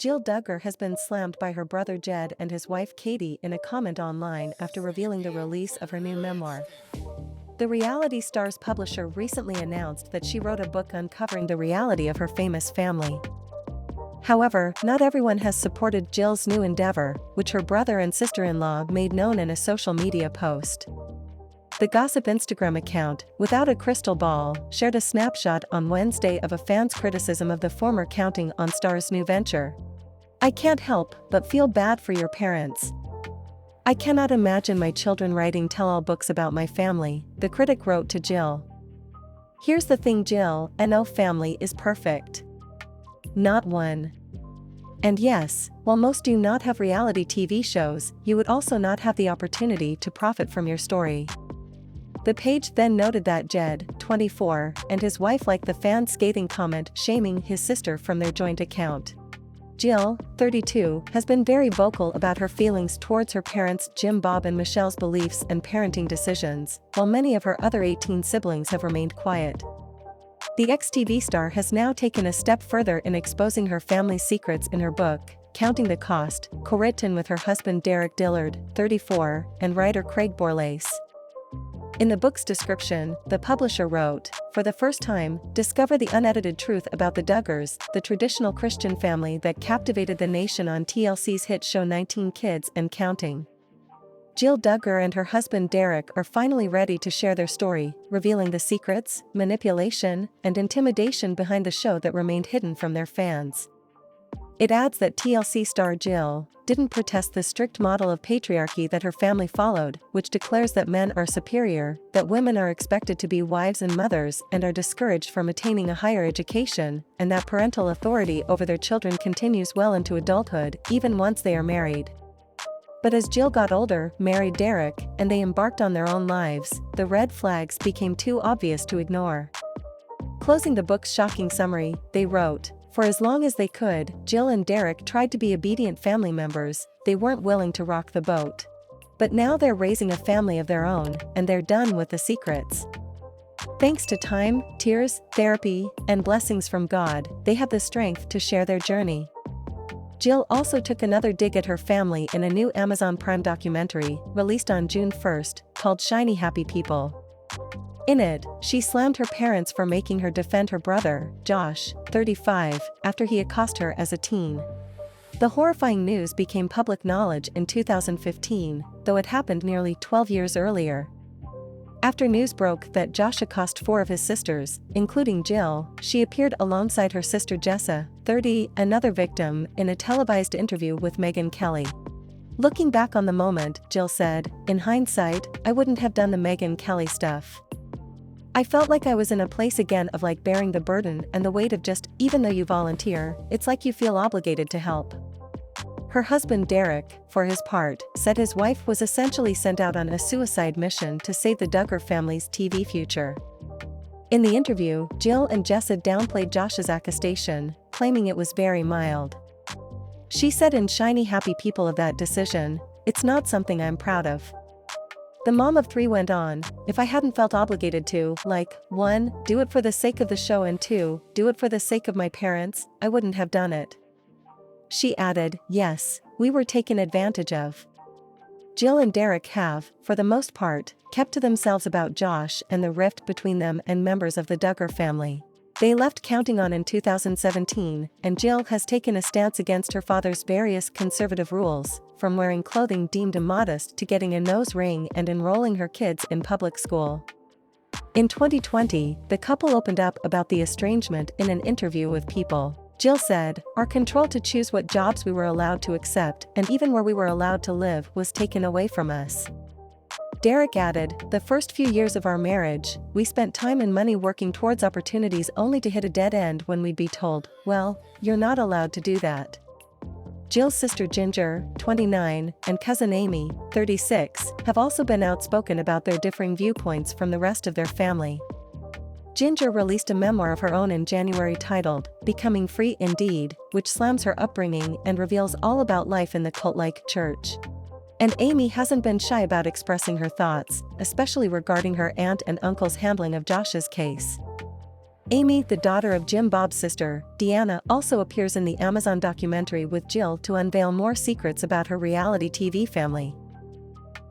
Jill Duggar has been slammed by her brother Jed and his wife Katey in a comment online after revealing the release of her new memoir. The reality star's publisher recently announced that she wrote a book uncovering the reality of her famous family. However, not everyone has supported Jill's new endeavor, which her brother and sister-in-law made known in a social media post. The gossip Instagram account, Without a Crystal Ball, shared a snapshot on Wednesday of a fan's criticism of the former Counting on star's new venture. "I can't help but feel bad for your parents. I cannot imagine my children writing tell-all books about my family," the critic wrote to Jill. "Here's the thing, Jill, no family is perfect. Not one. And yes, while most do not have reality TV shows, you would also not have the opportunity to profit from your story." The page then noted that Jed, 24, and his wife liked the fan's scathing comment shaming his sister from their joint account. Jill, 32, has been very vocal about her feelings towards her parents Jim, Bob and Michelle's beliefs and parenting decisions, while many of her other 18 siblings have remained quiet. The ex-TV star has now taken a step further in exposing her family's secrets in her book, Counting the Cost, co-written with her husband Derek Dillard, 34, and writer Craig Borlace. In the book's description, the publisher wrote, "For the first time, discover the unedited truth about the Duggars, the traditional Christian family that captivated the nation on TLC's hit show 19 Kids and Counting." Jill Duggar and her husband Derek are finally ready to share their story, revealing the secrets, manipulation, and intimidation behind the show that remained hidden from their fans. It adds that TLC star Jill didn't protest the strict model of patriarchy that her family followed, which declares that men are superior, that women are expected to be wives and mothers and are discouraged from attaining a higher education, and that parental authority over their children continues well into adulthood, even once they are married. But as Jill got older, married Derek, and they embarked on their own lives, the red flags became too obvious to ignore. Closing the book's shocking summary, they wrote, "For as long as they could, Jill and Derek tried to be obedient family members, they weren't willing to rock the boat. But now they're raising a family of their own, and they're done with the secrets. Thanks to time, tears, therapy, and blessings from God, they have the strength to share their journey." Jill also took another dig at her family in a new Amazon Prime documentary, released on June 1, called Shiny Happy People. In it, she slammed her parents for making her defend her brother, Josh, 35, after he accosted her as a teen. The horrifying news became public knowledge in 2015, though it happened nearly 12 years earlier. After news broke that Josh accosted 4 of his sisters, including Jill, she appeared alongside her sister Jessa, 30, another victim, in a televised interview with Megyn Kelly. Looking back on the moment, Jill said, "In hindsight, I wouldn't have done the Megyn Kelly stuff. I felt like I was in a place again of like bearing the burden and the weight of just, even though you volunteer, it's like you feel obligated to help." Her husband Derek, for his part, said his wife was essentially sent out on a suicide mission to save the Duggar family's TV future. In the interview, Jill and Jessa downplayed Josh's accusation, claiming it was very mild. She said in Shiny Happy People of that decision, "It's not something I'm proud of." The mom of 3 went on, "If I hadn't felt obligated to, 1, do it for the sake of the show and 2, do it for the sake of my parents, I wouldn't have done it." She added, "Yes, we were taken advantage of." Jill and Derek have, for the most part, kept to themselves about Josh and the rift between them and members of the Duggar family. They left Counting On in 2017, and Jill has taken a stance against her father's various conservative rules, from wearing clothing deemed immodest to getting a nose ring and enrolling her kids in public school. In 2020, the couple opened up about the estrangement in an interview with People. Jill said, "Our control to choose what jobs we were allowed to accept and even where we were allowed to live was taken away from us." Derek added, "The first few years of our marriage, we spent time and money working towards opportunities only to hit a dead end when we'd be told, 'Well, you're not allowed to do that.'" Jill's sister Ginger, 29, and cousin Amy, 36, have also been outspoken about their differing viewpoints from the rest of their family. Ginger released a memoir of her own in January titled, Becoming Free Indeed, which slams her upbringing and reveals all about life in the cult-like church. And Amy hasn't been shy about expressing her thoughts, especially regarding her aunt and uncle's handling of Josh's case. Amy, the daughter of Jim Bob's sister, Deanna, also appears in the Amazon documentary with Jill to unveil more secrets about her reality TV family.